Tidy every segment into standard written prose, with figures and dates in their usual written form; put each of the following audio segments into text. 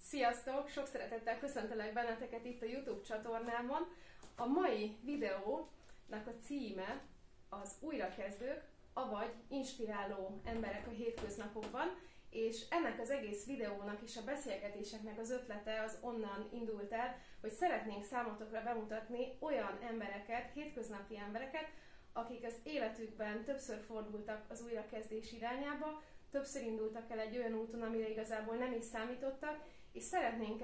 Sziasztok! Sok szeretettel köszöntelek benneteket itt a YouTube csatornámon. A mai videónak a címe az újrakezdők, avagy inspiráló emberek a hétköznapokban, és ennek az egész videónak és a beszélgetéseknek az ötlete az onnan indult el, hogy szeretnénk számotokra bemutatni olyan embereket, hétköznapi embereket, akik az életükben többször fordultak az újrakezdés irányába, többször indultak el egy olyan úton, amire igazából nem is számítottak, és szeretnénk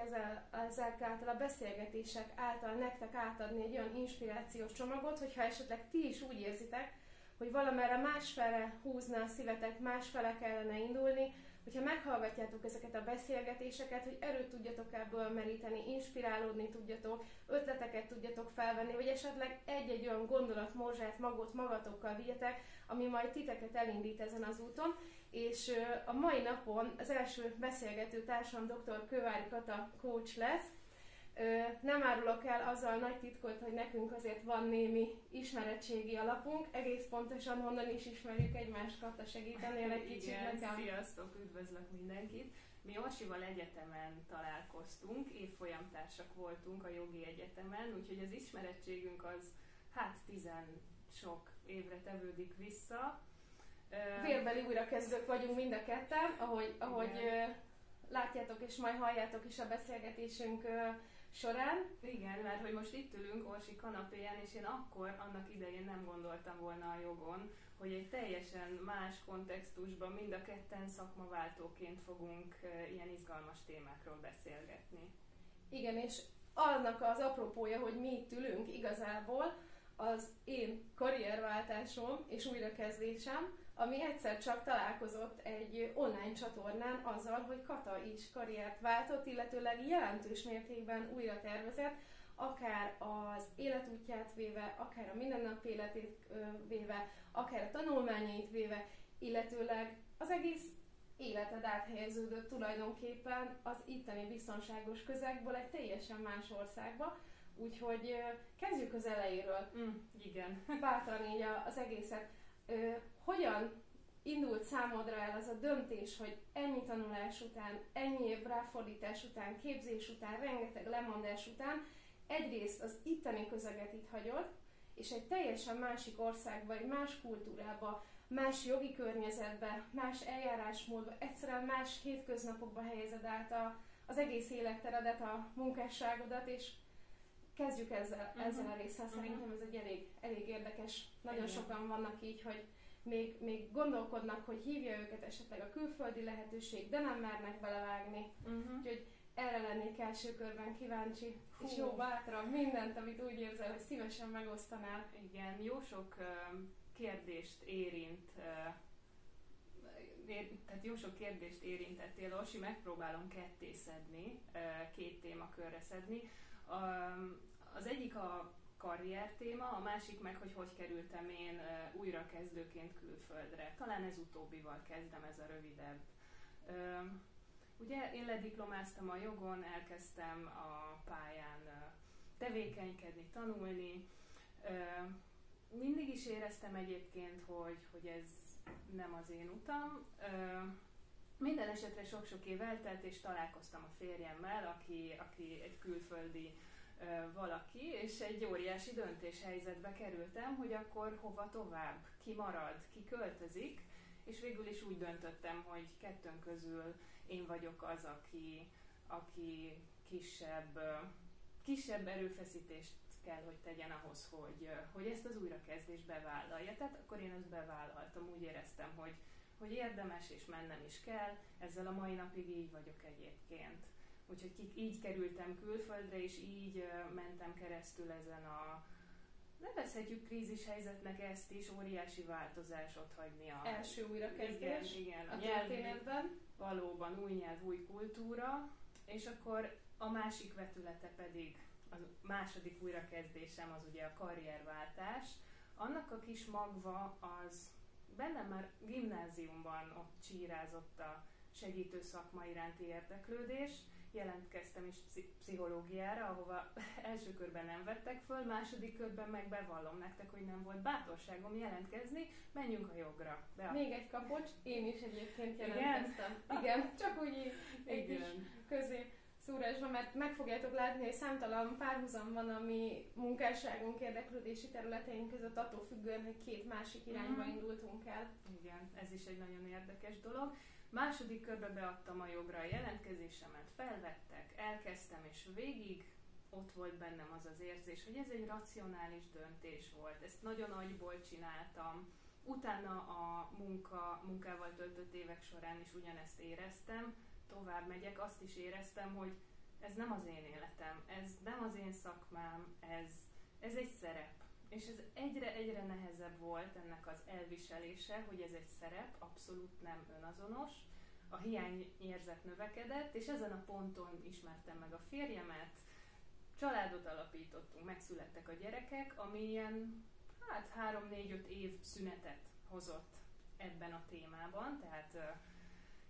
ezek által a beszélgetések által nektek átadni egy olyan inspirációs csomagot, hogyha esetleg ti is úgy érzitek, hogy valamerre másfelé húzna a szívetek, másfele kellene indulni, hogyha meghallgatjátok ezeket a beszélgetéseket, hogy erőt tudjatok ebből meríteni, inspirálódni tudjatok, ötleteket tudjatok felvenni, vagy esetleg egy-egy olyan gondolatmorzsát, magot magatokkal vigyetek, ami majd titeket elindít ezen az úton. És a mai napon az első beszélgető társam dr. Kővári Kata coach lesz. Nem árulok el azzal nagy titkot, hogy nekünk azért van némi ismerettségi alapunk, egész pontosan honnan is ismerjük egymást. Kata, segítenél egy kicsit nekem? Sziasztok, üdvözlök mindenkit! Mi Orsival egyetemen találkoztunk, évfolyamtársak voltunk a jogi egyetemen, úgyhogy az ismerettségünk az sok évre tevődik vissza. Vérbeli újrakezdők vagyunk mind a ketten, ahogy látjátok és majd halljátok is a beszélgetésünk során. Igen, mert hogy most itt ülünk Orsi kanapéján, és én akkor, annak idején nem gondoltam volna a jogon, hogy egy teljesen más kontextusban mind a ketten szakmaváltóként fogunk ilyen izgalmas témákról beszélgetni. Igen, és annak az apropója, hogy mi itt ülünk igazából, az én karrierváltásom és újrakezdésem, ami egyszer csak találkozott egy online csatornán azzal, hogy Kata is karriert váltott, illetőleg jelentős mértékben újra tervezett, akár az életútját véve, akár a mindennapi életét véve, akár a tanulmányait véve, illetőleg az egész életed áthelyeződött tulajdonképpen az itteni biztonságos közegből egy teljesen más országba. Úgyhogy kezdjük az elejéről. Igen. Bátran így az egészet. Hogyan indult számodra el az a döntés, hogy ennyi tanulás után, ennyi év ráfordítás után, képzés után, rengeteg lemondás után egyrészt az itteni közeget itt hagyod, és egy teljesen másik országba, egy más kultúrába, más jogi környezetbe, más eljárásmódba, egyszerűen más hétköznapokba helyezed át az egész életteredet, a munkásságodat, és kezdjük ezzel a résszel. Szerintem ez egy elég érdekes. Nagyon sokan vannak így, hogy még gondolkodnak, hogy hívja őket esetleg a külföldi lehetőség, de nem mernek belevágni. Úgyhogy erre lennék első körben kíváncsi. És jó, bátran mindent, amit úgy érzel, hogy szívesen megosztanál. Igen, jó sok kérdést érint, tehát jó sok kérdést érintettél, Orsi, megpróbálom ketté szedni, két témakörre szedni. Az egyik a karrier téma, a másik meg, hogy kerültem én újrakezdőként külföldre. Talán ez utóbbival kezdem, ez a rövidebb. Ugye én lediplomáztam a jogon, elkezdtem a pályán tevékenykedni, tanulni. Mindig is éreztem egyébként, hogy ez nem az én utam. Minden esetre sok-sok év eltelt, és találkoztam a férjemmel, aki egy külföldi valaki, és egy óriási döntéshelyzetbe kerültem, hogy akkor hova tovább, ki marad, ki költözik, és végül is úgy döntöttem, hogy kettőnk közül én vagyok az, aki kisebb erőfeszítést kell, hogy tegyen ahhoz, hogy ezt az újrakezdést bevállalja. Tehát akkor én ezt bevállaltam, úgy éreztem, hogy érdemes és mennem is kell, ezzel a mai napig így vagyok egyébként. Úgyhogy így kerültem külföldre, és így mentem keresztül ezen nevezhetjük krízis helyzetnek ezt is, óriási változás otthagyni a első újrakezdés igen, a történetben. Valóban új nyelv, új kultúra, és akkor a másik vetülete pedig, a második újrakezdésem az ugye a karrierváltás. Annak a kis magva az bennem már gimnáziumban ott csírázott a segítő szakma iránti érdeklődés. Jelentkeztem is pszichológiára, ahova első körben nem vettek föl, második körben meg bevallom nektek, hogy nem volt bátorságom jelentkezni, menjünk a jogra. Még egy kapocs, én is egyébként jelentkeztem. Igen, csak úgy egy kis közé szórásban, mert meg fogjátok látni, hogy számtalan párhuzam van a mi munkásságunk, érdeklődési területeink között, attól függően, hogy két másik irányba indultunk el. Igen, ez is egy nagyon érdekes dolog. Második körbe beadtam a jogra a jelentkezésemet, felvettek, elkezdtem, és végig ott volt bennem az az érzés, hogy ez egy racionális döntés volt. Ezt nagyon agyból csináltam. Utána a munkával töltött évek során is ugyanezt éreztem. Tovább megyek, azt is éreztem, hogy ez nem az én életem, ez nem az én szakmám, ez egy szerep. És ez egyre nehezebb volt ennek az elviselése, hogy ez egy szerep, abszolút nem önazonos. A hiányérzet növekedett, és ezen a ponton ismertem meg a férjemet, családot alapítottunk, megszülettek a gyerekek, ami ilyen 3-4-5 év szünetet hozott ebben a témában, tehát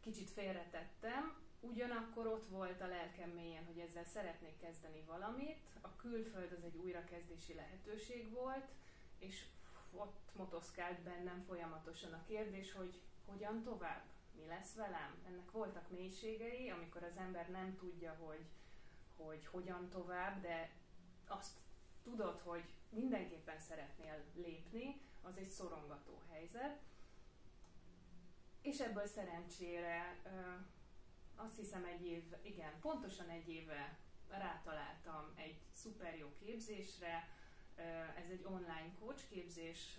kicsit félretettem. Ugyanakkor ott volt a lelkem mélyen, hogy ezzel szeretnék kezdeni valamit. A külföld az egy újrakezdési lehetőség volt, és ott motoszkált bennem folyamatosan a kérdés, hogy hogyan tovább, mi lesz velem. Ennek voltak mélységei, amikor az ember nem tudja, hogy hogyan tovább, de azt tudod, hogy mindenképpen szeretnél lépni, az egy szorongató helyzet. És ebből szerencsére azt hiszem pontosan egy éve rátaláltam egy szuper jó képzésre. Ez egy online coach képzés,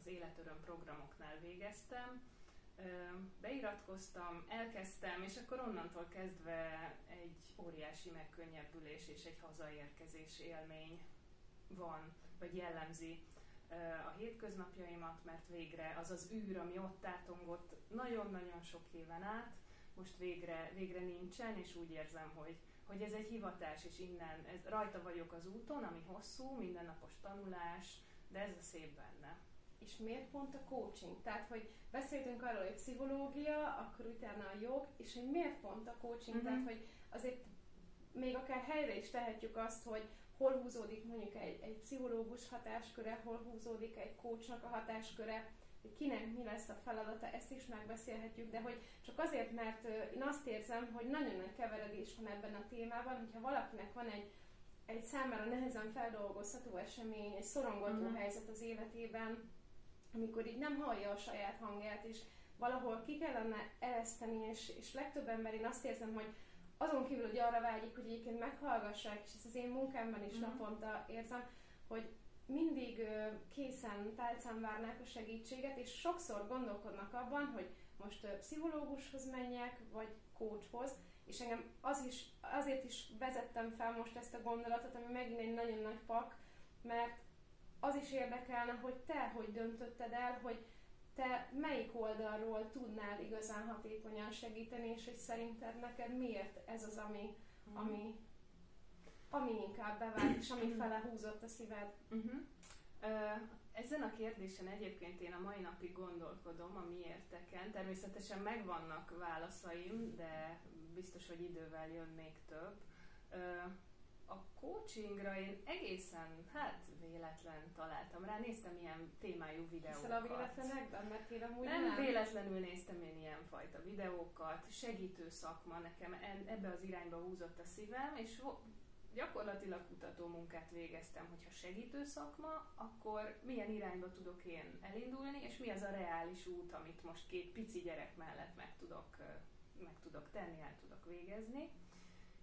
az Életöröm programoknál végeztem. Beiratkoztam, elkezdtem, és akkor onnantól kezdve egy óriási megkönnyebbülés és egy hazaérkezés élmény van, vagy jellemzi a hétköznapjaimat, mert végre az az űr, ami ott átongott nagyon-nagyon sok éven át, most végre nincsen, és úgy érzem, hogy ez egy hivatás, és innen rajta vagyok az úton, ami hosszú, mindennapos tanulás, de ez a szép benne. És miért pont a coaching? Tehát, hogy beszéltünk arról, hogy pszichológia, akkor utána a jog, és hogy miért pont a coaching? Tehát, hogy azért még akár helyre is tehetjük azt, hogy hol húzódik mondjuk egy pszichológus hatásköre, hol húzódik egy coachnak a hatásköre, hogy kinek mi lesz a feladata, ezt is megbeszélhetjük, de hogy csak azért, mert én azt érzem, hogy nagyon nagy keveredés van ebben a témában, hogyha valakinek van egy számára nehezen feldolgozható esemény, egy szorongató helyzet az életében, amikor így nem hallja a saját hangját, és valahol ki kellene ereszteni, és legtöbb ember, én azt érzem, hogy azon kívül, hogy arra vágyik, hogy egyébként meghallgassák, és ezt az én munkámban is naponta érzem, hogy mindig készen, tálcán várnák a segítséget, és sokszor gondolkodnak abban, hogy most pszichológushoz menjek, vagy coachhoz, és engem azért is vezettem fel most ezt a gondolatot, ami megint egy nagyon nagy pak, mert az is érdekelne, hogy te hogy döntötted el, hogy te melyik oldalról tudnál igazán hatékonyan segíteni, és hogy szerinted neked miért ez az, ami inkább bevált, és ami fele húzott a szíved? Ezen a kérdésen egyébként én a mai napig gondolkodom a miérteken. Természetesen megvannak válaszaim, de biztos, hogy idővel jön még több. A coachingra én egészen, véletlen találtam rá, néztem ilyen témájú videókat. Hiszel a véletlenekben? Mert én amúgy nem véletlenül néztem én ilyenfajta videókat, segítő szakma, nekem ebbe az irányba húzott a szívem, és gyakorlatilag kutató munkát végeztem, hogyha segítő szakma, akkor milyen irányba tudok én elindulni, és mi az a reális út, amit most két pici gyerek mellett meg tudok tenni, el tudok végezni.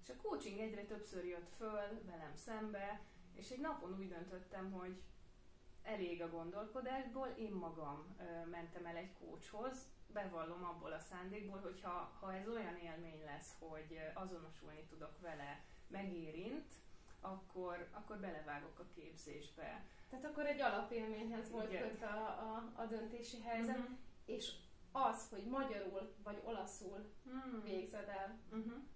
És a coaching egyre többször jött föl velem szembe, és egy napon úgy döntöttem, hogy elég a gondolkodásból, én magam mentem el egy coachhoz, bevallom abból a szándékból, hogy ha ez olyan élmény lesz, hogy azonosulni tudok vele, megérint, akkor belevágok a képzésbe. Tehát akkor egy alapélményhez volt kötve a döntési helyzet, és az, hogy magyarul vagy olaszul végzed el.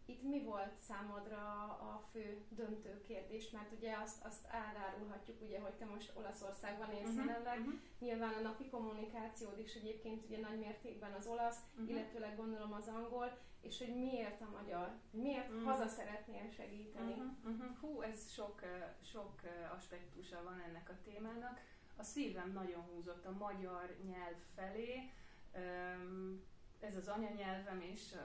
Itt mi volt számodra a fő döntő kérdés? Mert ugye azt elárulhatjuk, ugye, hogy te most Olaszországban élsz jelenleg. Nyilván a napi kommunikációd is egyébként ugye nagy mértékben az olasz, illetőleg gondolom az angol, és hogy miért a magyar? Miért haza szeretnél segíteni? Hú, ez sok aspektusa van ennek a témának. A szívem nagyon húzott a magyar nyelv felé. Ez az anyanyelvem, és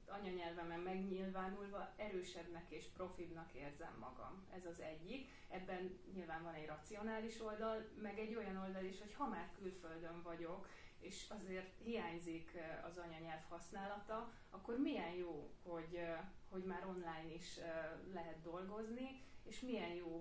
anyanyelvemen megnyilvánulva erősebbnek és profibbnak érzem magam. Ez az egyik. Ebben nyilván van egy racionális oldal, meg egy olyan oldal is, hogy ha már külföldön vagyok, és azért hiányzik az anyanyelv használata, akkor milyen jó, hogy már online is lehet dolgozni, és milyen jó,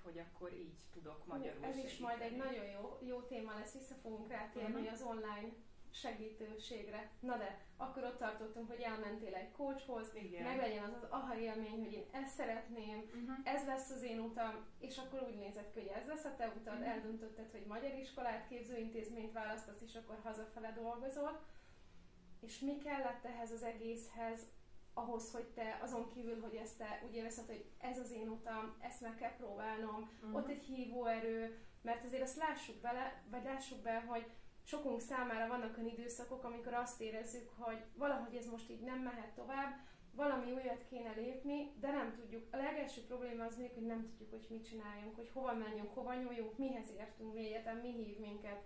hogy akkor így tudok magyarul Ez segíteni. is majd egy nagyon jó téma lesz, vissza fogunk rátérni az online segítőségre. Na de, akkor ott tartottunk, hogy elmentél egy coachhoz, meg legyen az aha élmény, hogy én ezt szeretném, ez lesz az én utam, és akkor úgy nézett ki, hogy ez lesz a te utad, eldöntötted, hogy magyar iskolát, képzőintézményt választasz, és akkor hazafele dolgozol. És mi kellett ehhez az egészhez, ahhoz, hogy te azon kívül, hogy ezt te úgy érezted, hogy ez az én utam, ezt meg kell próbálnom, ott egy hívóerő, mert azért azt lássuk be, hogy sokunk számára vannak olyan időszakok, amikor azt érezzük, hogy valahogy ez most így nem mehet tovább, valami újat kéne lépni, de nem tudjuk. A legelső probléma az még, hogy nem tudjuk, hogy mit csináljunk, hogy hova menjünk, hova nyúljunk, mihez értünk egyáltalán, mi hív minket.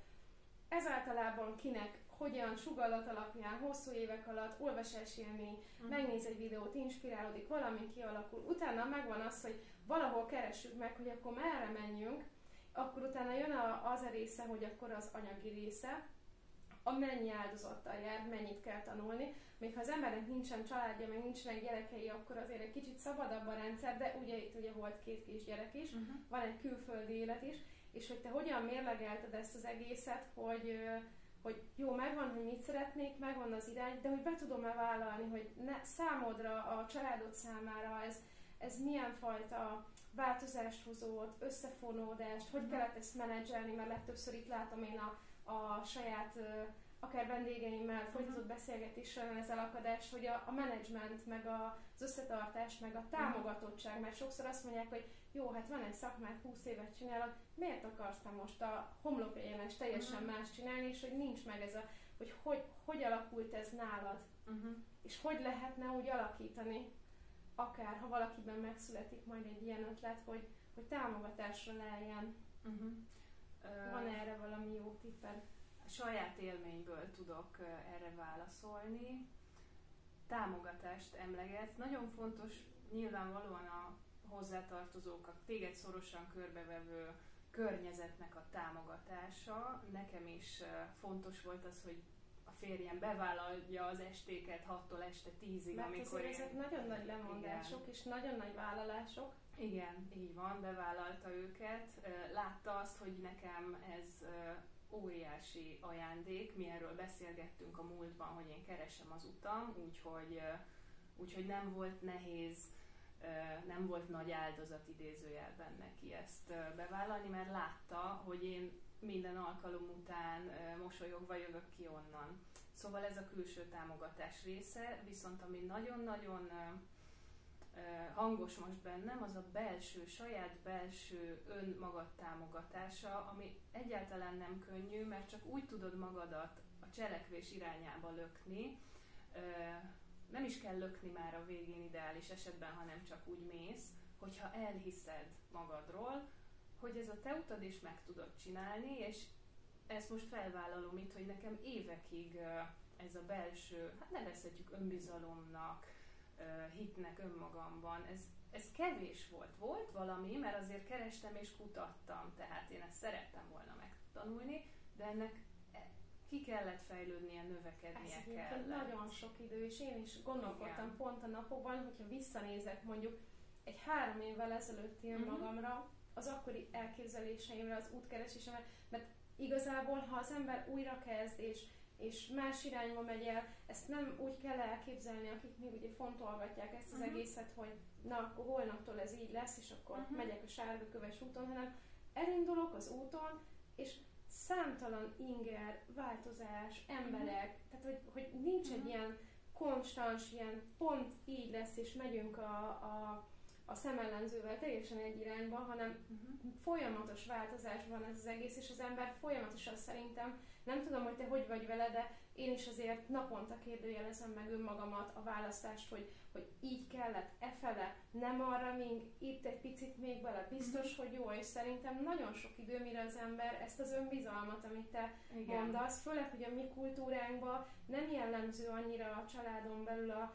Ez általában kinek, hogyan, sugallat alapján, hosszú évek alatt, olvasásélmény, megnéz egy videót, inspirálódik, valami kialakul. Utána megvan az, hogy valahol keressük meg, hogy akkor merre menjünk, akkor utána jön az a része, hogy akkor az anyagi része, a mennyi áldozattal jár, mennyit kell tanulni. Még ha az embernek nincsen családja, meg nincsenek gyerekei, akkor azért egy kicsit szabadabb a rendszer, de itt volt 2 kisgyerek is, van egy külföldi élet is, és hogy te hogyan mérlegelted ezt az egészet, hogy jó, megvan, hogy mit szeretnék, megvan az irány, de hogy be tudom-e vállalni, hogy számodra, a családod számára ez milyen fajta változást hozott, összefonódást, hogy kellett ezt menedzselni, mert legtöbbször itt látom én a saját, akár vendégeimmel folytatott beszélgetés során ez elakadás, hogy a menedzsment, meg az összetartás, meg a támogatottság, mert sokszor azt mondják, hogy jó, hát van egy szakmát, 20 évet csinálod, miért akarsz te most a homlokegyenes teljesen más csinálni, és hogy nincs meg ez hogy alakult ez nálad, és hogy lehetne úgy alakítani, akár ha valakiben megszületik majd egy ilyen ötlet, hogy támogatásra leljen. Van erre valami jó tipped? A saját élményből tudok erre válaszolni. Támogatást emlegetsz. Nagyon fontos nyilvánvalóan a hozzátartozók, a téged szorosan körbevevő környezetnek a támogatása. Nekem is fontos volt az, hogy a férjem bevállalja az estéket 6-tól este 10-ig, mert amikor ezek nagyon nagy lemondások és nagyon nagy vállalások. Igen, így van, bevállalta őket. Látta azt, hogy nekem ez óriási ajándék, mi erről beszélgettünk a múltban, hogy én keresem az utam, úgyhogy nem volt nehéz, nem volt nagy áldozat idézőjelben neki ezt bevállalni, mert látta, hogy én minden alkalom után mosolyogva jövök ki onnan. Szóval ez a külső támogatás része, viszont ami nagyon-nagyon hangos most bennem, az a saját belső önmagad támogatása, ami egyáltalán nem könnyű, mert csak úgy tudod magadat a cselekvés irányába lökni, nem is kell lökni már a végén ideális esetben, hanem csak úgy mész, hogyha elhiszed magadról, hogy ez a te utad és meg tudod csinálni, és ezt most felvállalom itt, hogy nekem évekig ez a belső, hát nevezhetjük önbizalomnak, hitnek önmagamban, ez kevés volt. Volt valami, mert azért kerestem és kutattam, tehát én ezt szerettem volna megtanulni, de ennek ki kellett fejlődnie, növekednie kellett. Nagyon sok idő, és én is gondolkodtam pont a napokban, hogyha visszanézek mondjuk egy 3 évvel ezelőtti önmagamra, az akkori elképzeléseimre, az útkeresésemre, mert igazából, ha az ember újra kezd, és más irányba megy el, ezt nem úgy kell elképzelni, akik még ugye fontolgatják ezt az egészet, hogy na, akkor holnaptól ez így lesz, és akkor megyek a sárgaköves úton, hanem elindulok az úton, és számtalan inger, változás, emberek, tehát hogy nincs egy ilyen konstans, ilyen pont így lesz, és megyünk a szemellenzővel teljesen egy irányba, hanem folyamatos változás van ez az egész, és az ember folyamatosan szerintem, nem tudom, hogy te hogy vagy vele, de én is azért naponta kérdőjelezem meg önmagamat, a választást, hogy így kellett, efele, nem arra, még itt egy picit még bele, biztos, hogy jó, és szerintem nagyon sok idő, mire az ember ezt az önbizalmat, amit te mondasz, főleg, hogy a mi kultúránkban nem jellemző annyira a családon belül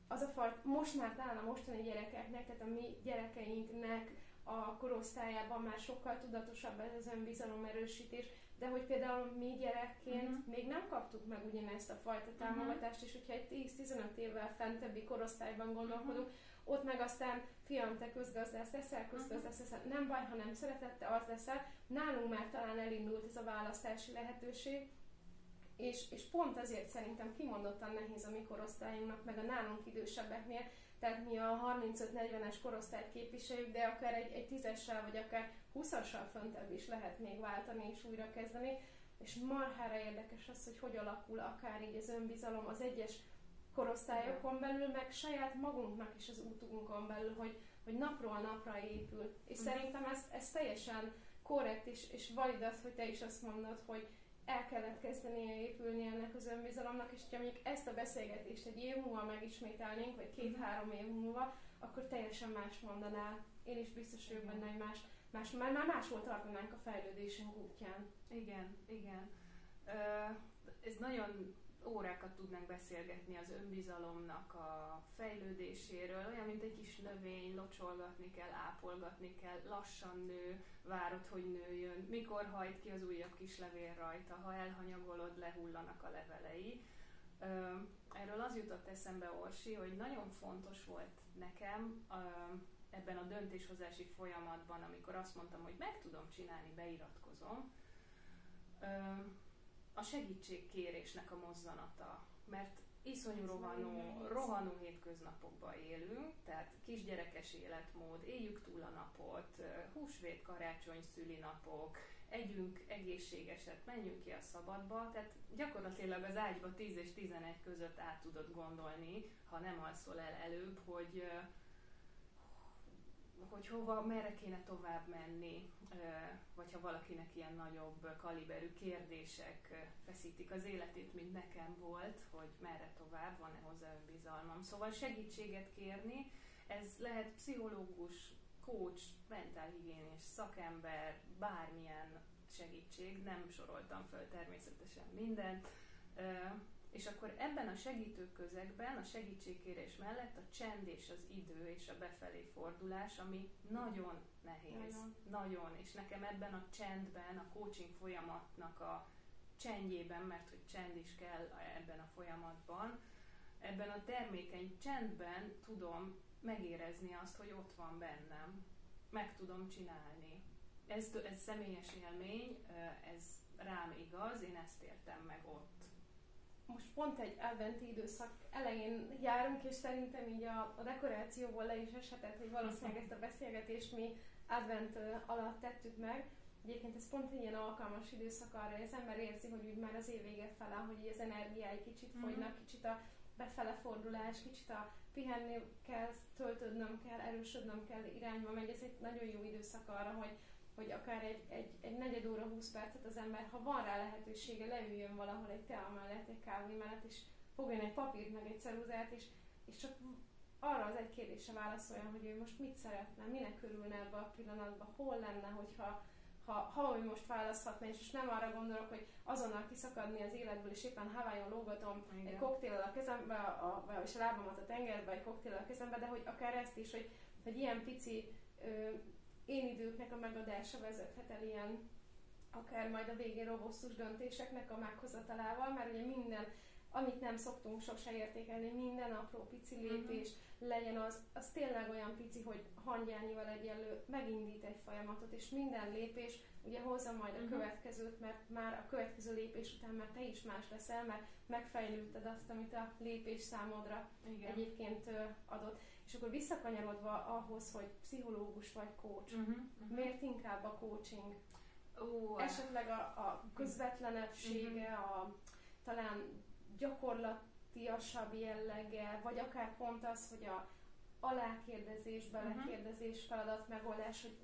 az a fajta, most már talán a mostani gyerekeknek, tehát a mi gyerekeinknek a korosztályában már sokkal tudatosabb ez az önbizalom erősítés, de hogy például mi gyerekként még nem kaptuk meg ugyanezt a fajta támogatást, és hogyha egy 10-15 évvel fentebbi korosztályban gondolkodunk, ott meg aztán fiam, te közgazdász leszel, közgazdász leszel, nem baj, ha nem szeretette, az leszel. Nálunk már talán elindult ez a választási lehetőség, és pont azért szerintem kimondottan nehéz a mi korosztályunknak, meg a nálunk idősebbeknél, tehát mi a 35-40-es korosztályt képviseljük, de akár egy 10-essel, vagy akár 20-assal föntebb is lehet még váltani és újra kezdeni, és marhára érdekes az, hogy alakul akár így az önbizalom az egyes korosztályokon belül, meg saját magunknak is az útunkon belül, hogy napról napra épül. És szerintem ez teljesen korrekt és valid az, hogy te is azt mondod, hogy el kellett kezdenie épülni ennek az önbizalomnak, és ha mondjuk ezt a beszélgetést egy év múlva megismételnénk, vagy 2-3 év múlva, akkor teljesen más mondanál. Én is biztos vagyok benne, hogy már máshol tartanánk a fejlődésünk útján. Igen. Ez nagyon órákat tudnánk beszélgetni az önbizalomnak a fejlődéséről, olyan, mint egy kis növény, locsolgatni kell, ápolgatni kell, lassan nő, várod, hogy nőjön, mikor hajt ki az újabb kis levél rajta, ha elhanyagolod, lehullanak a levelei. Erről az jutott eszembe, Orsi, hogy nagyon fontos volt nekem ebben a döntéshozási folyamatban, amikor azt mondtam, hogy meg tudom csinálni, beiratkozom, a segítségkérésnek a mozzanata, mert iszonyú rohanó hétköznapokban élünk, tehát kisgyerekes életmód, éljük túl a napot, húsvét, karácsony, szülinapok, együnk egészségeset, menjünk ki a szabadba, tehát gyakorlatilag az ágyba 10 és 11 között át tudod gondolni, ha nem alszol el előbb, hogy hova, merre kéne tovább menni, vagy ha valakinek ilyen nagyobb kaliberű kérdések feszítik az életét, mint nekem volt, hogy merre tovább, van-e hozzá önbizalmam. Szóval segítséget kérni, ez lehet pszichológus, coach, mentálhigiénés, szakember, bármilyen segítség, nem soroltam föl természetesen mindent, és akkor ebben a segítő közegben, a segítségkérés mellett a csend és az idő és a befelé fordulás, ami nagyon nehéz. Nagyon. És nekem ebben a csendben, a coaching folyamatnak a csendjében, mert hogy csend is kell ebben a folyamatban, ebben a termékeny csendben tudom megérezni azt, hogy ott van bennem. Meg tudom csinálni. Ez személyes élmény, ez rám igaz, én ezt értem meg ott. Most pont egy adventi időszak elején járunk, és szerintem így a dekorációból le is eshetett, hogy valószínűleg ezt a beszélgetést mi advent alatt tettük meg. Egyébként ez pont egy ilyen alkalmas időszak arra, hogy az ember érzi, hogy úgy már az év vége fele, hogy az energiái kicsit fogynak, kicsit a befele fordulás, kicsit a pihenni kell, töltődnöm kell, erősödnöm kell irányba megy. Ez egy nagyon jó időszak arra, hogy akár egy negyed óra, 20 percet az ember, ha van rá lehetősége, leüljön valahol egy tea mellett, egy kávé mellett, és fogjon egy papírt, meg egy ceruzát, és csak arra az egy kérdésre válaszoljon, hogy ő most mit szeretne, minek örülne ebbe a pillanatban, hol lenne, hogyha ha ő most választhatna, és nem arra gondolok, hogy azonnal kiszakadni az életből, és éppen Hawaiion lógatom egy koktéllal a kezembe, és a lábamat a tengerbe, egy koktéllal a kezembe, de hogy akár ezt is, hogy ilyen pici én időknek a megadása vezethet el ilyen, akár majd a végén robosztus döntéseknek a meghozatalával, mert ugye minden, amit nem szoktunk sose értékelni, minden apró pici lépés legyen az tényleg olyan pici, hogy hangyányival egyenlő, megindít egy folyamatot, és minden lépés ugye hozza majd a következőt, mert már a következő lépés után már te is más leszel, mert megfejlődted azt, amit a lépés számodra egyébként adott. És akkor visszakanyarodva ahhoz, hogy pszichológus vagy coach, miért inkább a coaching? Esetleg a közvetlenebbsége, a talán gyakorlatiasabb jellege, vagy akár pont az, hogy a alákérdezés, belekérdezés, feladat, megoldás, hogy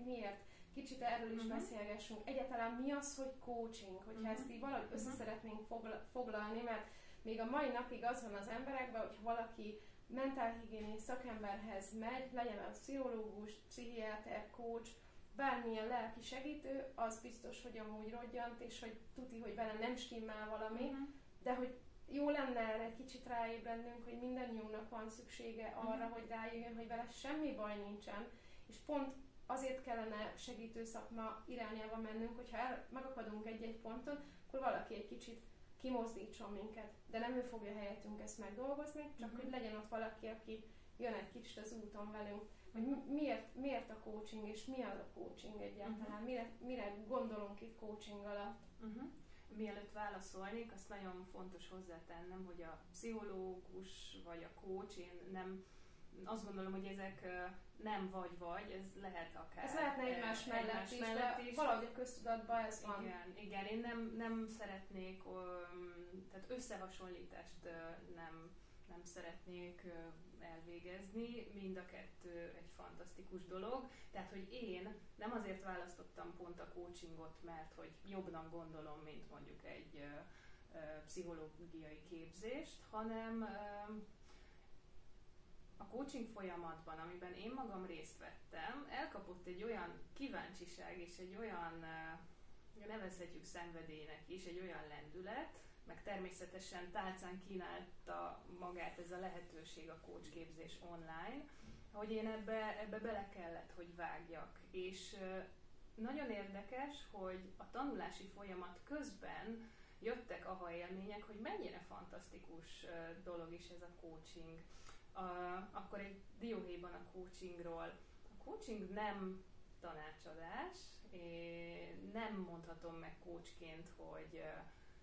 miért. Kicsit erről is beszélgessünk. Egyáltalán mi az, hogy coaching? Hogyha ezt így valahogy össze szeretnénk foglalni, mert még a mai napig az van az emberekben, hogyha valaki mentálhigiénés szakemberhez megy, legyen az pszichológus, pszichiáter, coach, bármilyen lelki segítő, az biztos, hogy amúgy rodgyant, és hogy tuti, hogy benne nem stimmel valami, de hogy jó lenne erre egy kicsit ráébrednünk, hogy mindannyiunknak van szüksége arra, hogy rájöjjön, hogy vele semmi baj nincsen, és pont azért kellene segítő szakma irányába mennünk, hogyha megakadunk egy-egy ponton, akkor valaki egy kicsit kimozdítson minket. De nem ő fogja helyettünk ezt megdolgozni, csak hogy legyen ott valaki, aki jön egy kicsit az úton velünk. Hogy miért a coaching, és mi az a coaching egyáltalán, mire gondolunk itt coaching alatt. Mielőtt válaszolnék, azt nagyon fontos hozzátennem, hogy a pszichológus vagy a coach, én nem, azt gondolom, hogy ezek nem vagy, ez lehet akár. Ez lehetne egymás mellett is, valahogy a köztudatban ez van. Igen, én nem szeretnék, tehát összehasonlítást nem szeretnék elvégezni, mind a kettő egy fantasztikus dolog. Tehát, hogy én nem azért választottam pont a coachingot, mert hogy jobbnak gondolom, mint mondjuk egy pszichológiai képzést, hanem a coaching folyamatban, amiben én magam részt vettem, elkapott egy olyan kíváncsiság és egy olyan, nevezhetjük szenvedélynek is, egy olyan lendület, meg természetesen tálcán kínálta magát ez a lehetőség, a coach képzés online, hogy én ebbe bele kellett, hogy vágjak. És nagyon érdekes, hogy a tanulási folyamat közben jöttek aha élmények, hogy mennyire fantasztikus dolog is ez a coaching. Akkor egy dióhéjban a coachingról. A coaching nem tanácsadás, nem mondhatom meg coachként,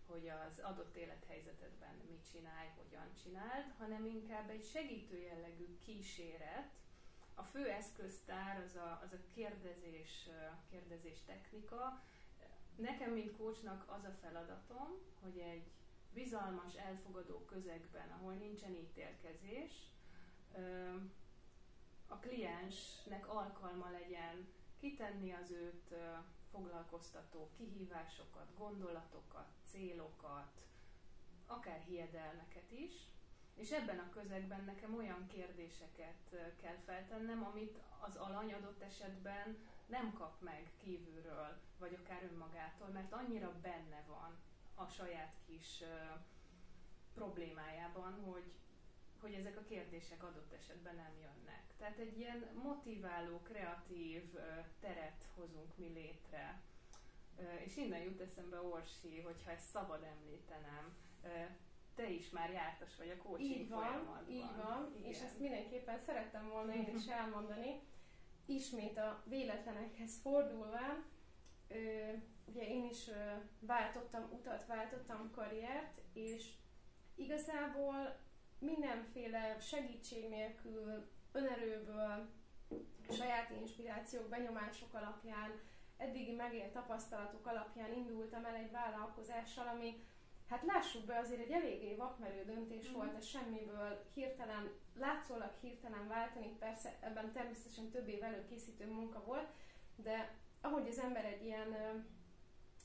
hogy az adott élethelyzetedben mit csinálj, hogyan csináld, hanem inkább egy segítő jellegű kíséret. A fő eszköztár az a kérdezés technika. Nekem, mint coachnak az a feladatom, hogy egy bizalmas, elfogadó közegben, ahol nincsen ítélkezés, a kliensnek alkalma legyen kitenni az őt foglalkoztató kihívásokat, gondolatokat, célokat, akár hiedelmeket is, és ebben a közegben nekem olyan kérdéseket kell feltennem, amit az alany adott esetben nem kap meg kívülről, vagy akár önmagától, mert annyira benne van a saját kis problémájában, hogy ezek a kérdések adott esetben nem jönnek. Tehát egy ilyen motiváló, kreatív teret hozunk mi létre. És innen jut eszembe, Orsi, hogyha ezt szabad említenem, te is már jártas vagy a coaching folyamatban. Így van, igen. És ezt mindenképpen szerettem volna én is elmondani. Ismét a véletlenekhez fordulván, ugye én is váltottam utat, váltottam karriert, és igazából mindenféle segítség nélkül, önerőből, saját inspirációk, benyomások alapján, eddigi megélt tapasztalatok alapján indultam el egy vállalkozással, ami, hát lássuk be, azért egy eléggé vakmerő döntés volt, a semmiből látszólag hirtelen váltani, persze ebben természetesen több év előkészítő munka volt, de ahogy az ember egy ilyen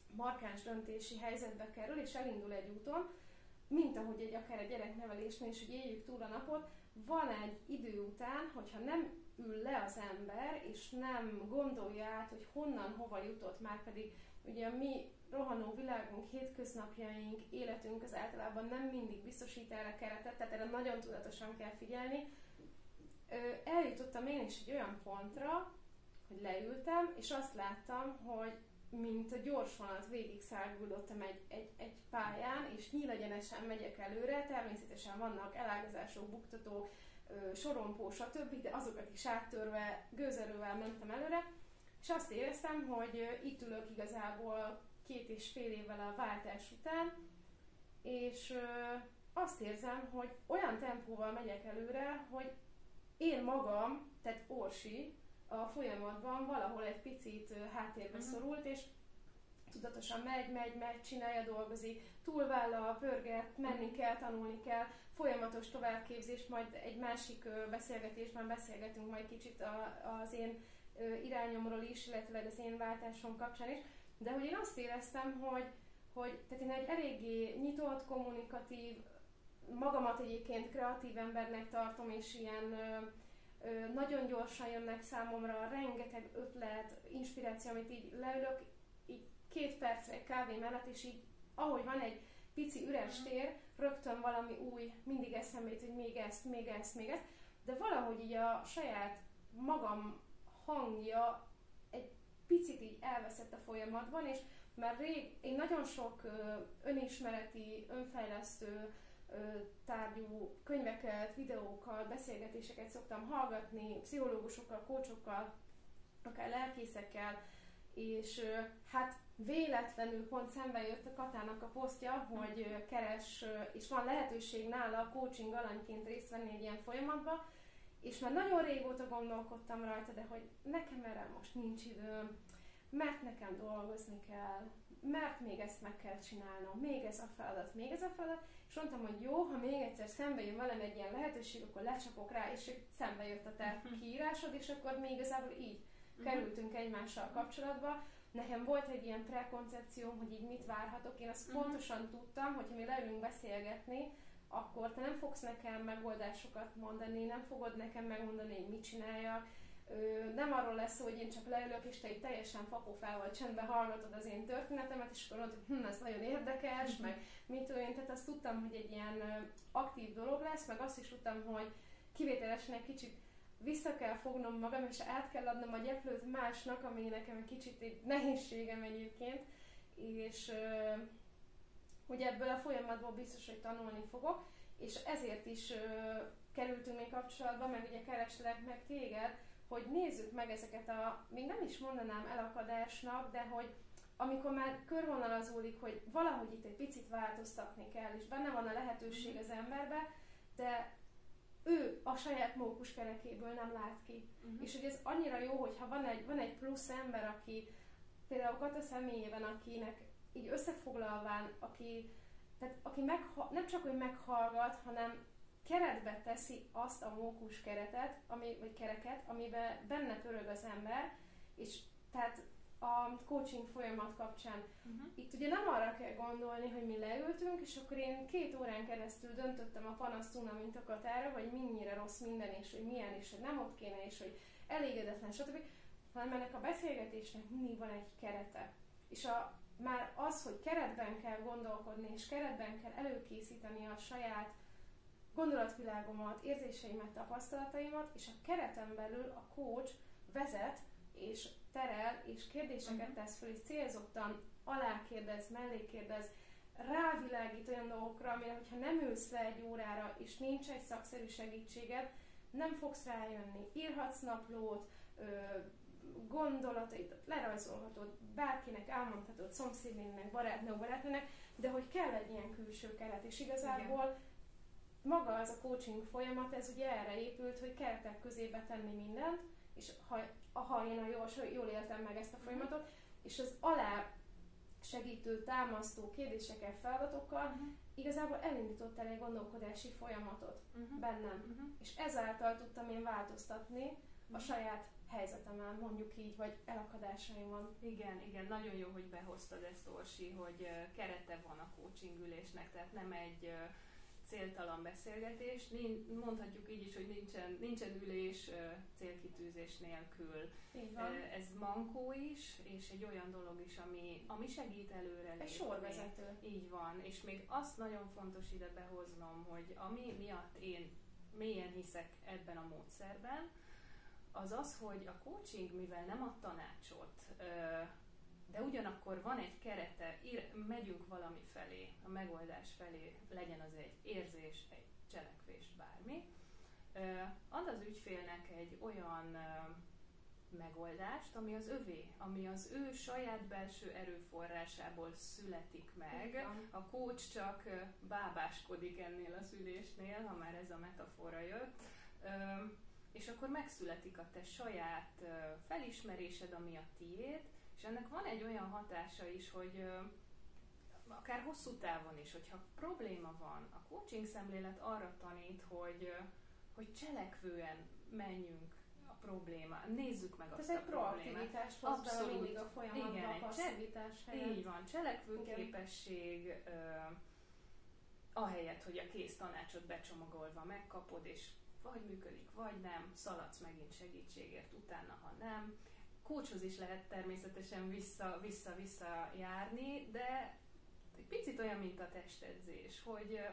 markáns döntési helyzetbe kerül, és elindul egy úton, mint ahogy akár egy gyereknevelésnél is, hogy éljük túl a napot, van egy idő után, hogyha nem ül le az ember, és nem gondolja át, hogy honnan, hova jutott, már pedig ugye a mi rohanó világunk, hétköznapjaink, életünk az általában nem mindig biztosít erre keretet, tehát erre nagyon tudatosan kell figyelni. Eljutottam én is egy olyan pontra, hogy leültem, és azt láttam, hogy mint a gyorsvonat végig száguldottam egy pályán, és nyílegyenesen megyek előre, természetesen vannak elágazások, buktatók, sorompó, stb., de azokat is áttörve, gőzerővel mentem előre, és azt éreztem, hogy itt ülök igazából 2,5 évvel a váltás után, és azt érzem, hogy olyan tempóval megyek előre, hogy én magam, tehát Orsi, a folyamatban valahol egy picit háttérbe szorult, és tudatosan megy, csinálja, dolgozik, túlvállal, pörget, menni kell, tanulni kell, folyamatos továbbképzés, majd egy másik beszélgetésben beszélgetünk majd kicsit az én irányomról is, illetve az én váltásom kapcsán is, de hogy én azt éreztem, hogy tehát én egy eléggé nyitott, kommunikatív, magamat egyébként kreatív embernek tartom, és ilyen nagyon gyorsan jönnek számomra rengeteg ötlet, inspiráció, amit így leülök, így 2 percre egy kávé mellett, és így ahogy van egy pici üres tér, rögtön valami új, mindig eszembe jut, hogy még ezt, még ezt, még ezt, de valahogy így a saját magam hangja egy picit így elveszett a folyamatban, és már én nagyon sok önismereti, önfejlesztő tárgyú könyveket, videókat, beszélgetéseket szoktam hallgatni, pszichológusokkal, coachokkal, akár lelkészekkel, és hát véletlenül pont szembe jött a Katának a posztja, hogy keres, és van lehetőség nála coaching alanyként részt venni egy ilyen folyamatba, és már nagyon régóta gondolkodtam rajta, de hogy nekem erre most nincs időm, mert nekem dolgozni kell, mert még ezt meg kell csinálnom, még ez a feladat, még ez a feladat, és mondtam, hogy jó, ha még egyszer szembe jön velem egy ilyen lehetőség, akkor lecsapok rá, és szembe jött a te kiírásod, és akkor mi igazából így kerültünk egymással kapcsolatba. Nekem volt egy ilyen prekoncepcióm, hogy így mit várhatok, én azt pontosan tudtam, hogy ha mi leülünk beszélgetni, akkor te nem fogsz nekem megoldásokat mondani, nem fogod nekem megmondani, hogy mit csináljak. Nem arról lesz szó, hogy én csak leülök, és te így teljesen fakófával csendben hallgatod az én történetemet, és akkor mondod, hogy ez nagyon érdekes, meg mit tudom én, tehát azt tudtam, hogy egy ilyen aktív dolog lesz, meg azt is tudtam, hogy kivételesen egy kicsit vissza kell fognom magam, és át kell adnom a gyeplőt másnak, ami nekem egy kicsit egy nehézségem egyébként, és hogy ebből a folyamatból biztos, hogy tanulni fogok, és ezért is kerültünk még kapcsolatba, meg ugye kereslek meg téged, hogy nézzük meg ezeket még nem is mondanám elakadásnak, de hogy amikor már körvonalazódik, hogy valahogy itt egy picit változtatni kell, és benne van a lehetőség az emberbe, de ő a saját mókuskerekéből nem lát ki. És hogy ez annyira jó, hogyha van egy plusz ember, aki például Kata személyében, akinek így összefoglalván, aki nem csak, hogy meghallgat, hanem keretbe teszi azt a mókus keretet, vagy kereket, amiben benne pörög az ember, és tehát a coaching folyamat kapcsán. Itt ugye nem arra kell gondolni, hogy mi leültünk, és akkor én 2 órán keresztül döntöttem a panasztuna, mint a Katára, hogy mennyire rossz minden, és hogy milyen, és hogy nem ott kéne, és hogy elégedetlen, stb. Hanem ennek a beszélgetésnek mindig van egy kerete. És már az, hogy keretben kell gondolkodni, és keretben kell előkészíteni a saját gondolatvilágomat, érzéseimet, tapasztalataimat, és a kereten belül a coach vezet, és terel, és kérdéseket tesz föl, és célzottan alákérdez, mellé kérdez, rávilágít olyan dolgokra, amire, hogyha nem ülsz le egy órára, és nincs egy szakszerű segítséged, nem fogsz rájönni. Írhatsz naplót, gondolataidat lerajzolhatod, bárkinek elmondhatod, szomszédnének, barátnőnek, de hogy kell egy ilyen külső keret, és igazából maga az a coaching folyamat, ez ugye erre épült, hogy keretek közébe tenni mindent, és ha én jól éltem meg ezt a folyamatot, és az alá segítő, támasztó kérdésekkel, feladatokkal igazából elindított el egy gondolkodási folyamatot bennem. És ezáltal tudtam én változtatni a saját helyzetemen, mondjuk így, vagy elakadásaimon. Igen, nagyon jó, hogy behoztad ezt, Orsi, hogy kerete van a coaching ülésnek, tehát nem egy céltalan beszélgetés. Mondhatjuk így is, hogy nincsen ülés célkitűzés nélkül. Ez mankó is, és egy olyan dolog is, ami segít előre. Egy sorvezető. Így van, és még azt nagyon fontos ide behoznom, hogy ami miatt én mélyen hiszek ebben a módszerben, az, hogy a coaching, mivel nem ad tanácsot, de ugyanakkor van egy kerete, megyünk valami felé, a megoldás felé, legyen az egy érzés, egy cselekvés, bármi, ad az ügyfélnek egy olyan megoldást, ami az övé, ami az ő saját belső erőforrásából születik meg. A coach csak bábáskodik ennél az ülésnél, ha már ez a metafora jött, és akkor megszületik a te saját felismerésed, ami a tiéd, és ennek van egy olyan hatása is, hogy akár hosszú távon is, hogyha probléma van, a coaching szemlélet arra tanít, hogy cselekvően menjünk a problémán, nézzük meg azt a problémát. Tehát egy proaktivitást hoz be mindig a folyamatban, a passzivitás helyett. Így van, cselekvőképesség, ahelyett, hogy a kész tanácsot becsomagolva megkapod, és vagy működik, vagy nem, szaladsz megint segítségért utána, ha nem. Coachhoz is lehet természetesen vissza járni, de egy picit olyan, mint a testedzés,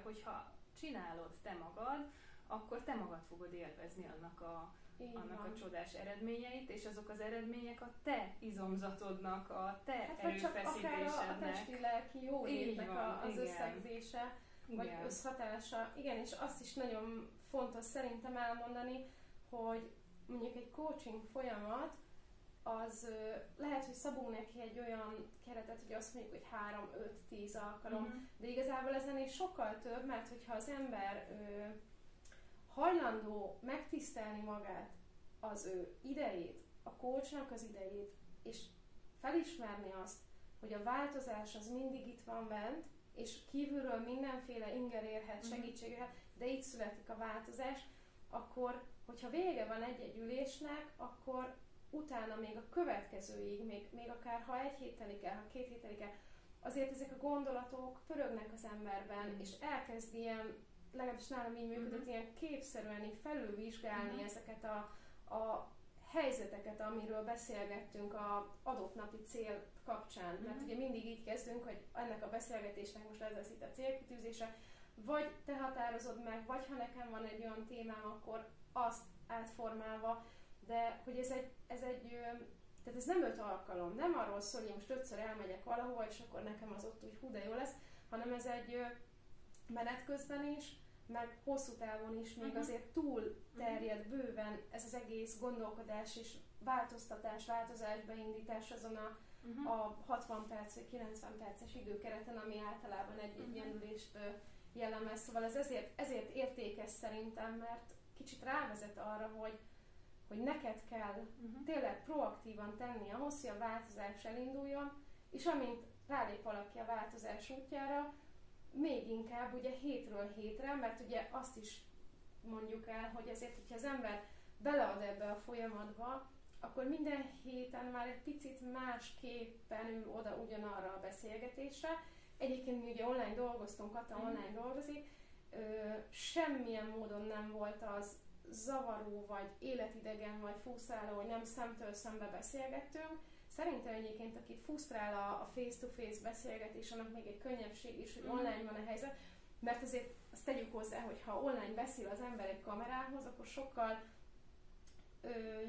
hogyha csinálod te magad, akkor te magad fogod élvezni annak a csodás eredményeit, és azok az eredmények a te izomzatodnak, a te erőfeszítésednek. Csak akár a testi-lelki jólétnek az összegzése, vagy összhatása. Igen, és azt is nagyon fontos szerintem elmondani, hogy mondjuk egy coaching folyamat, az lehet, hogy szabunk neki egy olyan keretet, hogy azt mondjuk, hogy 3-5-10 alkalom, de igazából ezen is sokkal több, mert hogyha az ember hajlandó megtisztelni magát, az ő idejét, a coachnak az idejét, és felismerni azt, hogy a változás az mindig itt van bent, és kívülről mindenféle inger érhet, segítség érhet, de itt születik a változás, akkor, hogyha vége van egy-egy ülésnek, akkor utána még a következőig, még akár ha 1 hét telik el, ha 2 hét telik el, azért ezek a gondolatok pörögnek az emberben, és elkezd ilyen, legalábbis nálam így működött, ilyen képszerűen így felülvizsgálni ezeket a helyzeteket, amiről beszélgettünk a adott napi cél kapcsán. Mert ugye mindig így kezdünk, hogy ennek a beszélgetésnek most ez lesz itt a célkitűzése, vagy te határozod meg, vagy ha nekem van egy olyan témám, akkor azt átformálva, de hogy tehát ez nem 5 alkalom, nem arról szól, hogy most 5-ször elmegyek valahova, és akkor nekem az ott úgy hú de jó lesz, hanem ez egy menet közben is, meg hosszú távon is még azért túl terjed bőven ez az egész gondolkodás és változtatás, változás, beindítás azon a 60 perc vagy 90 perces időkereten, ami általában egy ilyen ülést jellemez. Szóval ez ezért értékes szerintem, mert kicsit rávezet arra, hogy neked kell tényleg proaktívan tenni ahhoz, hogy a változás elinduljon, és amint rálép valaki a változás útjára, még inkább ugye hétről hétre, mert ugye azt is mondjuk el, hogy azért, hogyha az ember belead ebbe a folyamatba, akkor minden héten már egy picit másképpen ül oda ugyanarra a beszélgetésre. Egyébként mi ugye online dolgoztunk, Kata online dolgozik, semmilyen módon nem volt az zavaró, vagy életidegen, vagy frusztráló, hogy nem szemtől szembe beszélgettünk. Szerintem egyébként, akit frusztrál a face-to-face beszélgetés, annak még egy könnyebbség is, hogy online van a helyzet, mert azért azt tegyük hozzá, hogy ha online beszél az ember egy kamerához, akkor sokkal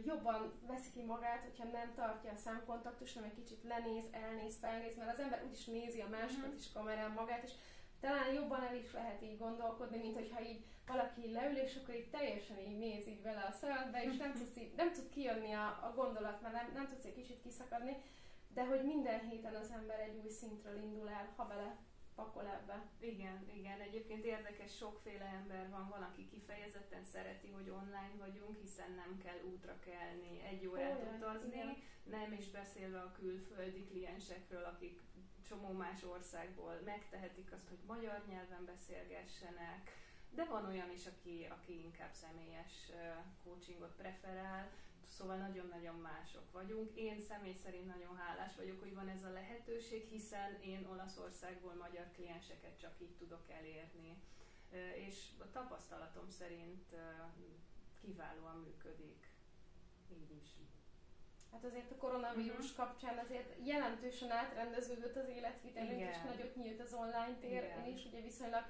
jobban veszi ki magát, hogyha nem tartja a szemkontaktust, hanem egy kicsit lenéz, elnéz, felnéz, mert az ember úgyis nézi a másikat is kamerán magát, és talán jobban el is lehet így gondolkodni, mint hogyha így valaki leül, és akkor így teljesen így néz így vele a szemedbe, és nem tud kijönni a gondolat, mert nem tudsz egy kicsit kiszakadni, de hogy minden héten az ember egy új szintről indul el, ha bele pakol ebbe. Igen. Egyébként érdekes, sokféle ember van aki kifejezetten szereti, hogy online vagyunk, hiszen nem kell útra kelni, 1 órát utazni, nem is beszélve a külföldi kliensekről, akik csomó más országból megtehetik azt, hogy magyar nyelven beszélgessenek, de van olyan is, aki inkább személyes coachingot preferál, szóval nagyon-nagyon mások vagyunk. Én személy szerint nagyon hálás vagyok, hogy van ez a lehetőség, hiszen én Olaszországból magyar klienseket csak így tudok elérni. És a tapasztalatom szerint kiválóan működik. Így is. Hát azért a koronavírus kapcsán azért jelentősen átrendeződött az életvitelünk, és nagyot nyílt az online tér. Én is ugye viszonylag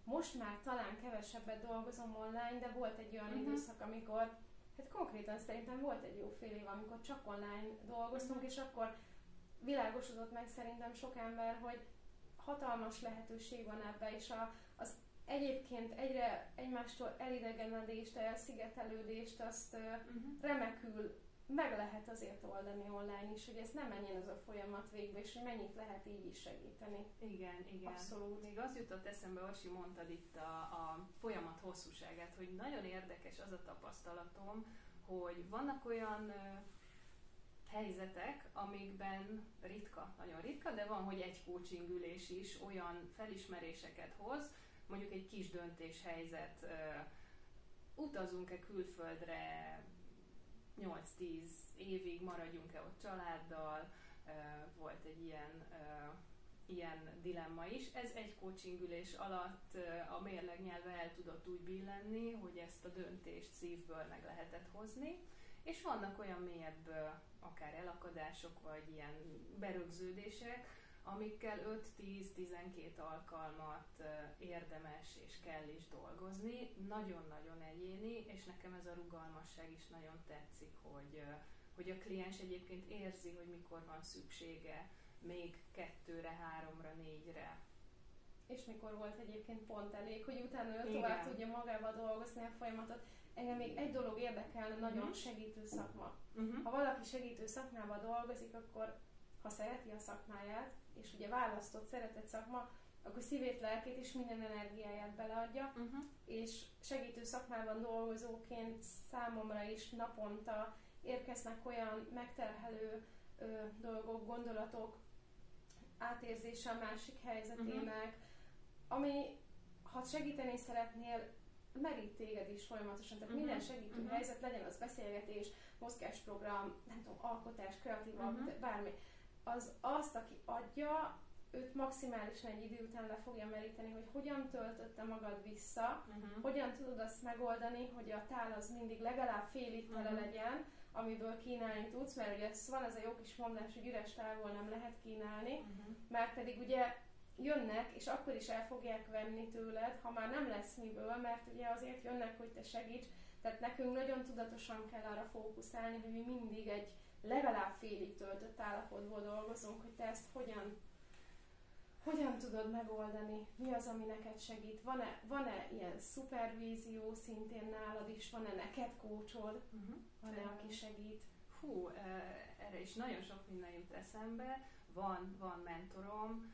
most már talán kevesebbet dolgozom online, de volt egy olyan időszak, amikor, hát konkrétan szerintem volt egy jó fél év, amikor csak online dolgoztunk, és akkor világosodott meg szerintem sok ember, hogy hatalmas lehetőség van ebbe, és az egyébként egyre egymástól elidegenedést, elszigetelődést, azt remekül meg lehet azért oldani online is, hogy ez nem menjen ez a folyamat végbe, és hogy mennyit lehet így is segíteni. Igen. Abszolút. Még az jutott eszembe, Asi, mondtad itt a folyamat hosszúságát, hogy nagyon érdekes az a tapasztalatom, hogy vannak olyan helyzetek, amikben nagyon ritka, de van, hogy egy coaching ülés is olyan felismeréseket hoz, mondjuk egy kis döntéshelyzet, utazunk-e külföldre 8-10 évig, maradjunk-e ott családdal, volt egy ilyen dilemma is. Ez egy coaching ülés alatt a mérleg nyelve el tudott úgy billenni, hogy ezt a döntést szívből meg lehetett hozni, és vannak olyan mélyebb akár elakadások, vagy ilyen berögződések, amikkel 5-10-12 alkalmat érdemes és kell is dolgozni. Nagyon-nagyon egyéni, és nekem ez a rugalmasság is nagyon tetszik, hogy a kliens egyébként érzi, hogy mikor van szüksége még 2-re, 3-ra, 4-re. És mikor volt egyébként pont elég, hogy utána tovább tudja magával dolgozni a folyamatot. Engem még egy dolog érdekelne, nagyon segítő szakma. Ha valaki segítő szakmában dolgozik, akkor ha szereti a szakmáját, és ugye választott, szeretett szakma, akkor szívét, lelkét és minden energiáját beleadja, és segítő szakmában dolgozóként számomra is naponta érkeznek olyan megterhelő dolgok, gondolatok, átérzése a másik helyzetének, ami, ha segíteni szeretnél, merít téged is folyamatosan. Tehát minden segítő helyzet, legyen az beszélgetés, mozgásprogram, nem tudom, alkotás, kreatív alkotás, bármi. Azt, aki adja, őt maximálisan egy idő után le fogja meríteni, hogy hogyan töltötte magad vissza, hogyan tudod azt megoldani, hogy a tál az mindig legalább félig tele legyen, amiből kínálni tudsz, mert ugye van ez a jó kis mondás, hogy üres tálból nem lehet kínálni, mert pedig ugye jönnek, és akkor is el fogják venni tőled, ha már nem lesz miből, mert ugye azért jönnek, hogy te segíts, tehát nekünk nagyon tudatosan kell arra fókuszálni, hogy mi mindig egy legalább félig töltött állapotból dolgozunk, hogy te ezt hogyan tudod megoldani, mi az, ami neked segít, van-e ilyen szupervízió szintén nálad is, van-e neked coachod, van-e, aki segít? Hú, erre is nagyon sok minden jut eszembe, van mentorom,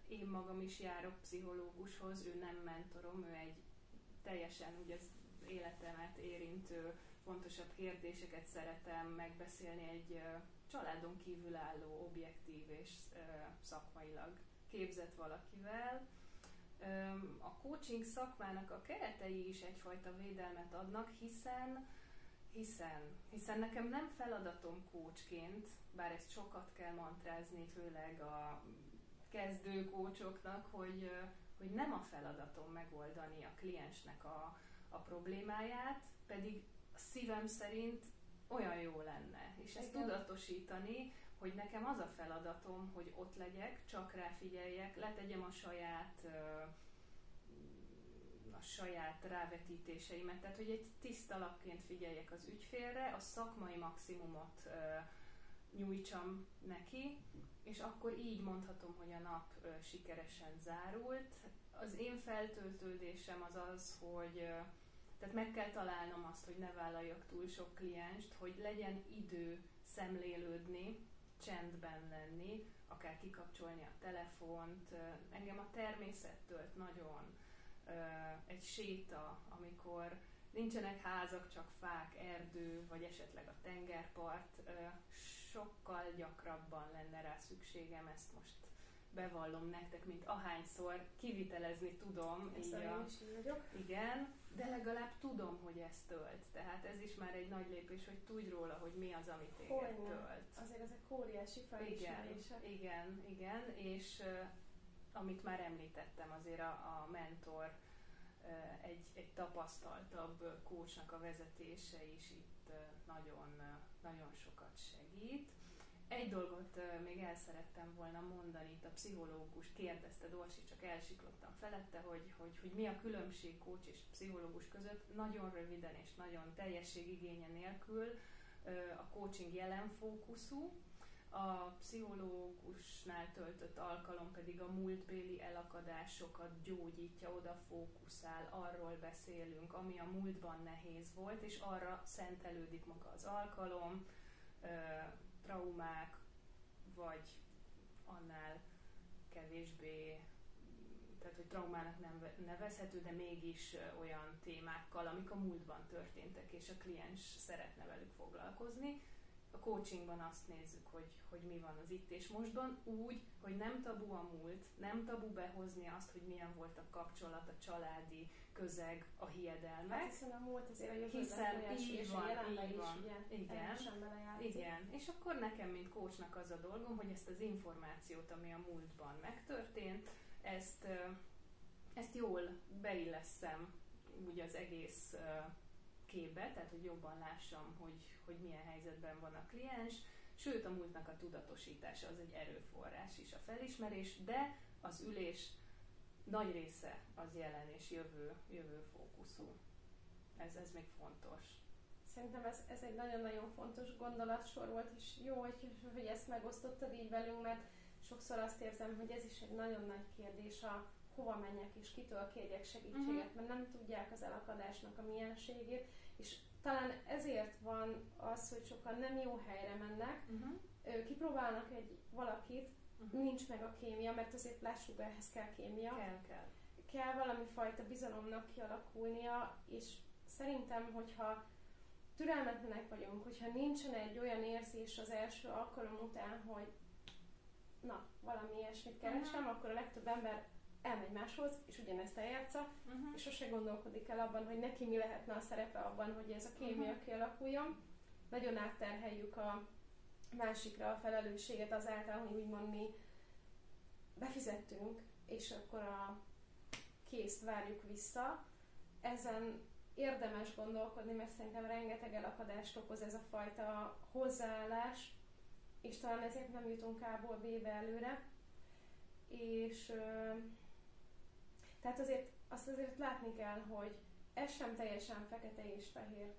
én magam is járok pszichológushoz, ő nem mentorom, ő egy teljesen ugye az életemet érintő, fontosabb kérdéseket szeretem megbeszélni egy családon kívül álló, objektív és szakmailag képzett valakivel. A coaching szakmának a keretei is egyfajta védelmet adnak, hiszen nekem nem feladatom coachként, bár ezt sokat kell mantrázni, főleg a kezdő coachoknak, hogy nem a feladatom megoldani a kliensnek a problémáját, pedig a szívem szerint olyan jó lenne. És ezt tudatosítani, hogy nekem az a feladatom, hogy ott legyek, csak ráfigyeljek, letegyem a saját rávetítéseimet, tehát hogy egy tiszta lapként figyeljek az ügyfélre, a szakmai maximumot nyújtsam neki, és akkor így mondhatom, hogy a nap sikeresen zárult. Az én feltöltődésem az, hogy tehát meg kell találnom azt, hogy ne vállaljak túl sok klienst, hogy legyen idő szemlélődni, csendben lenni, akár kikapcsolni a telefont. Engem a természet tölt nagyon, egy séta, amikor nincsenek házak, csak fák, erdő, vagy esetleg a tengerpart, sokkal gyakrabban lenne rá szükségem, ezt most bevallom nektek, mint ahányszor kivitelezni tudom. Igen, de legalább tudom, hogy ez tölt. Tehát ez is már egy nagy lépés, hogy tudj róla, hogy mi az, amit téged tölt. Azért ezek óriási felismerések. Igen, és amit már említettem, azért a mentor, egy tapasztaltabb coachnak a vezetése is itt nagyon sokat segít. Egy dolgot még el szerettem volna mondani, itt a pszichológus kérdezte, Dorsi, csak elsiklottam felette, hogy mi a különbség coach és pszichológus között. Nagyon röviden és nagyon teljességigénye nélkül a coaching jelen fókuszú, a pszichológusnál töltött alkalom pedig a múltbéli elakadásokat gyógyítja, oda fókuszál, arról beszélünk, ami a múltban nehéz volt, és arra szentelődik maga az alkalom, traumák, vagy annál kevésbé, tehát hogy traumának nem nevezhető, de mégis olyan témákkal, amik a múltban történtek, és a kliens szeretne velük foglalkozni. A coachingban azt nézzük, hogy mi van az itt és mostban, úgy, hogy nem tabu a múlt, nem tabu behozni azt, hogy milyen volt a kapcsolat, a családi közeg, a hiedelmek. Hát hiszen a múlt azért a jövőben így van, így van. Igen. És akkor nekem, mint coachnak az a dolgom, hogy ezt az információt, ami a múltban megtörtént, ezt jól beillesszem úgy az egész képbe, tehát hogy jobban lássam, hogy milyen helyzetben van a kliens, sőt a múltnak a tudatosítása az egy erőforrás is, a felismerés, de az ülés nagy része az jelen és jövő fókuszú. Ez még fontos. Szerintem ez egy nagyon-nagyon fontos gondolatsor volt, és jó, hogy ezt megosztottad így velünk, mert sokszor azt érzem, hogy ez is egy nagyon nagy kérdés, hova menjek és kitől kérjek segítséget, mert nem tudják az elakadásnak a mienségét, és talán ezért van az, hogy sokan nem jó helyre mennek, kipróbálnak valakit, nincs meg a kémia, mert azért lássuk be, ehhez kell kémia. Kell valami fajta bizalomnak kialakulnia, és szerintem, hogyha türelmetlenek vagyunk, hogyha nincsen egy olyan érzés az első alkalom után, hogy na, valami ilyesmit keresem, akkor a legtöbb ember elmegy máshoz, és ugyanezt eljátsza, és sose gondolkodik el abban, hogy neki mi lehetne a szerepe abban, hogy ez a kémia kialakuljon. Nagyon átterheljük a másikra a felelősséget azáltal, hogy úgymond mi befizettünk, és akkor a készt várjuk vissza. Ezen érdemes gondolkodni, mert szerintem rengeteg elakadást okoz ez a fajta hozzáállás, és talán ezért nem jutunk A-ból B-be előre. És tehát azért látni kell, hogy ez sem teljesen fekete és fehér.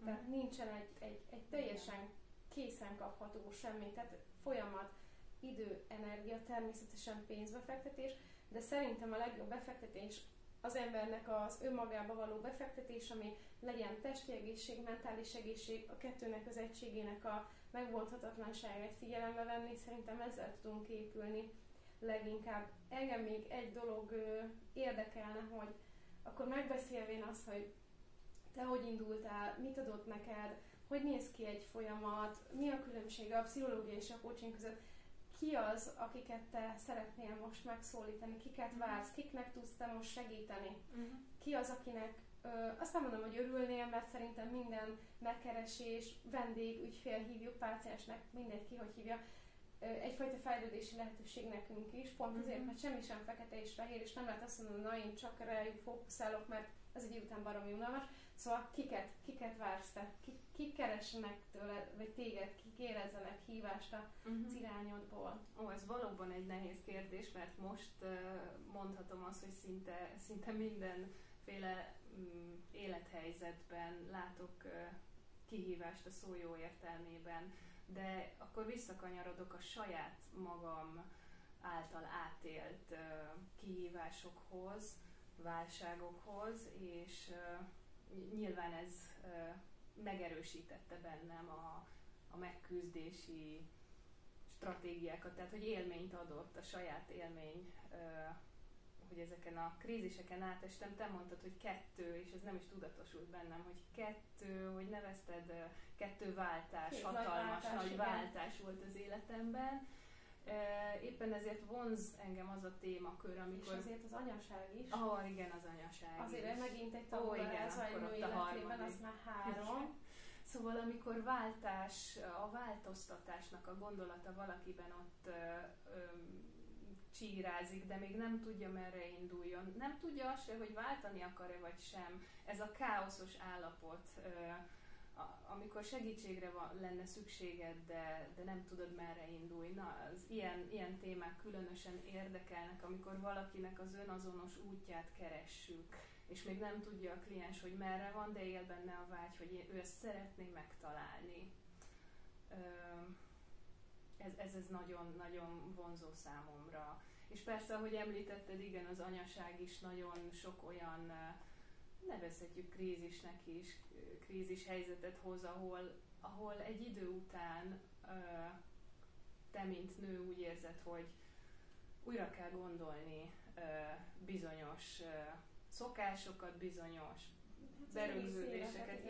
Tehát nincsen egy teljesen készen kapható semmi, tehát folyamat, idő, energia, természetesen pénzbefektetés, de szerintem a legjobb befektetés az embernek az önmagába való befektetés, ami legyen testi egészség, mentális egészség, a kettőnek az egységének a megbonthatatlanságát figyelembe venni, szerintem ezzel tudunk épülni leginkább. Engem még egy dolog érdekelne, hogy akkor megbeszélvén azt, hogy te hogy indultál, mit adott neked, hogy néz ki egy folyamat, mi a különbsége a pszichológia és a coaching között, ki az, akiket te szeretnél most megszólítani, kiket vársz, kiknek tudsz te most segíteni, ki az, akinek azt nem mondom, hogy örülnél, mert szerintem minden megkeresés, vendég, ügyfél, hívjuk, páciensnek, mindegy ki, hogy hívja, egyfajta fejlődési lehetőség nekünk is, pont azért, mert semmi sem fekete és fehér, és nem lehet azt mondani, hogy na, én csak rájuk fókuszálok, mert az egy idő után baromi unalmas. Szóval kiket vársz te? Kik keresnek tőle, vagy téged, kik érezzenek hívást az irányodból? Ez valóban egy nehéz kérdés, mert most mondhatom azt, hogy szinte mindenféle élethelyzetben látok kihívást a szó jó értelmében, de akkor visszakanyarodok a saját magam által átélt kihívásokhoz, válságokhoz, és nyilván ez megerősítette bennem a megküzdési stratégiákat, tehát hogy élményt adott, a saját élmény, hogy ezeken a kríziseken átestem. Te mondtad, hogy 2, és ez nem is tudatosult bennem, hogy 2, hogy nevezted, 2 váltás, hatalmas nagy váltás volt az életemben. Éppen ezért vonz engem az a témakör, amikor... És azért az anyaság is. Igen, az anyaság azért is. megint egy tanulás a nő életében, az már 3. Szóval amikor a változtatásnak a gondolata valakiben ott csírázik, de még nem tudja, merre induljon. Nem tudja azt se, hogy váltani akar-e vagy sem. Ez a káoszos állapot, amikor segítségre lenne szükséged, de nem tudod, merre indulj. Na, az ilyen témák különösen érdekelnek, amikor valakinek az önazonos útját keressük, és még nem tudja a kliens, hogy merre van, de él benne a vágy, hogy ő ezt szeretné megtalálni. Ez nagyon vonzó számomra. És persze, ahogy említetted, igen, az anyaság is nagyon sok olyan, nevezhetjük krízisnek is, krízis helyzetet hoz, ahol egy idő után te, mint nő úgy érzed, hogy újra kell gondolni bizonyos szokásokat, bizonyos berögződéseket.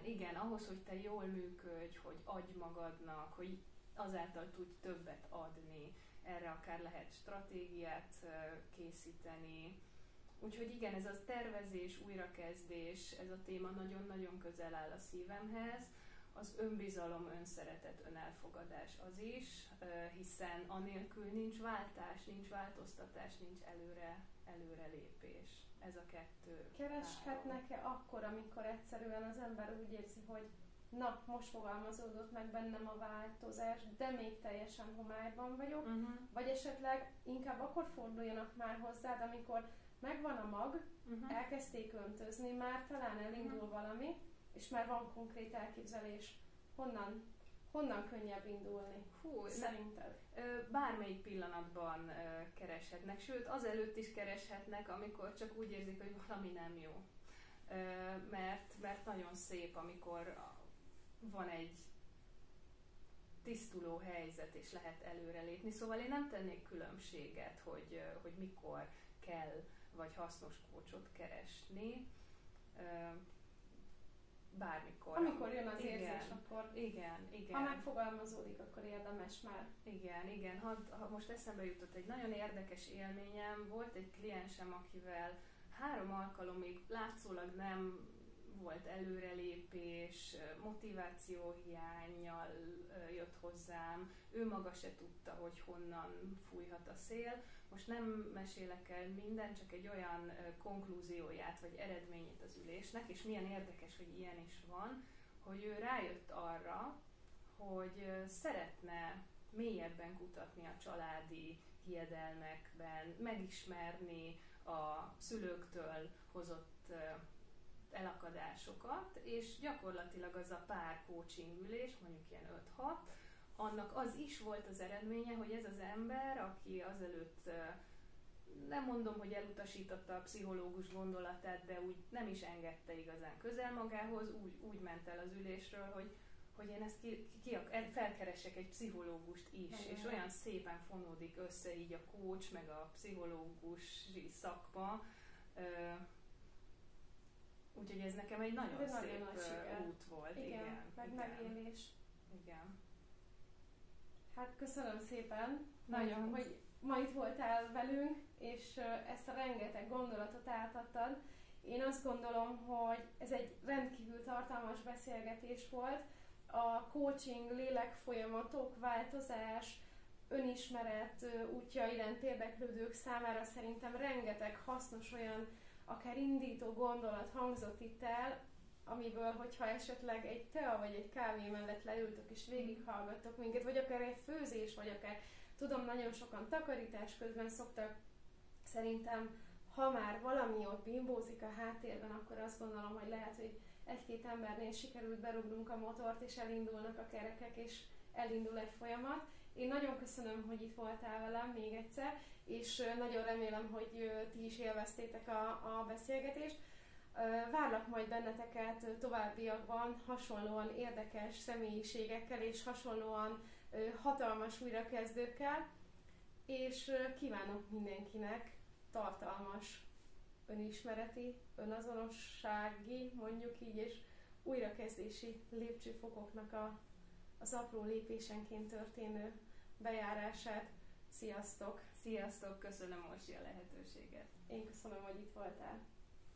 Igen, ahhoz, hogy te jól működj, hogy adj magadnak, hogy azáltal tudj többet adni, erre akár lehet stratégiát készíteni. Úgyhogy igen, ez a tervezés, újrakezdés, ez a téma nagyon-nagyon közel áll a szívemhez. Az önbizalom, önszeretet, önelfogadás az is, hiszen anélkül nincs váltás, nincs változtatás, nincs előrelépés. Ez a 2. Kereshetnek-e akkor, amikor egyszerűen az ember úgy érzi, hogy na, most fogalmazódott meg bennem a változás, de még teljesen homályban vagyok, vagy esetleg inkább akkor forduljanak már hozzád, amikor megvan a mag, elkezdték öntözni, már talán elindul valami, és már van konkrét elképzelés, honnan könnyebb indulni? Hú, szerinted? Bármelyik pillanatban kereshetnek, sőt azelőtt is kereshetnek, amikor csak úgy érzik, hogy valami nem jó. Mert nagyon szép, amikor van egy tisztuló helyzet, és lehet előrelépni. Szóval én nem tennék különbséget, hogy mikor kell vagy hasznos coachot keresni. Bármikor. Amikor jön az érzés, akkor igen. Ha megfogalmazódik, akkor érdemes már. Igen. Ha most eszembe jutott egy nagyon érdekes élményem, volt egy kliensem, akivel 3 alkalomig látszólag nem volt előrelépés, motivációhiánnyal jött hozzám, ő maga se tudta, hogy honnan fújhat a szél. Most nem mesélek el minden, csak egy olyan konklúzióját vagy eredményét az ülésnek, és milyen érdekes, hogy ilyen is van, hogy ő rájött arra, hogy szeretne mélyebben kutatni a családi hiedelmekben, megismerni a szülőktől hozott elakadásokat, és gyakorlatilag az a pár coaching ülés, mondjuk ilyen 5-6, annak az is volt az eredménye, hogy ez az ember, aki azelőtt nem mondom, hogy elutasította a pszichológus gondolatát, de úgy nem is engedte igazán közel magához, úgy ment el az ülésről, hogy én ezt felkeresek egy pszichológust is, és olyan szépen fonódik össze így a coach, meg a pszichológusi szakma, úgyhogy ez nekem egy nagyon szép út volt. Igen. Megélés. Igen. Hát köszönöm szépen, hogy ma itt voltál velünk, és ezt a rengeteg gondolatot átadtad. Én azt gondolom, hogy ez egy rendkívül tartalmas beszélgetés volt. A coaching, lélekfolyamatok, változás, önismeret útja iránt érdeklődők számára szerintem rengeteg hasznos olyan, akár indító gondolat hangzott itt el, amiből, hogyha esetleg egy tea vagy egy kávé mellett leültök és végighallgattok minket, vagy akár egy főzés, vagy akár tudom, nagyon sokan takarítás közben szoktak, szerintem, ha már valami ott bimbózik a háttérben, akkor azt gondolom, hogy lehet, hogy 1-2 embernél sikerült berúgnunk a motort, és elindulnak a kerekek, és elindul egy folyamat. Én nagyon köszönöm, hogy itt voltál velem még egyszer, és nagyon remélem, hogy ti is élveztétek a beszélgetést. Várlak majd benneteket továbbiakban hasonlóan érdekes személyiségekkel és hasonlóan hatalmas újrakezdőkkel, és kívánok mindenkinek tartalmas önismereti, önazonossági, mondjuk így, és újrakezdési lépcsőfokoknak az apró lépésenként történő bejárását. Sziasztok! Sziasztok! Köszönöm, Orsi, a lehetőséget! Én köszönöm, hogy itt voltál!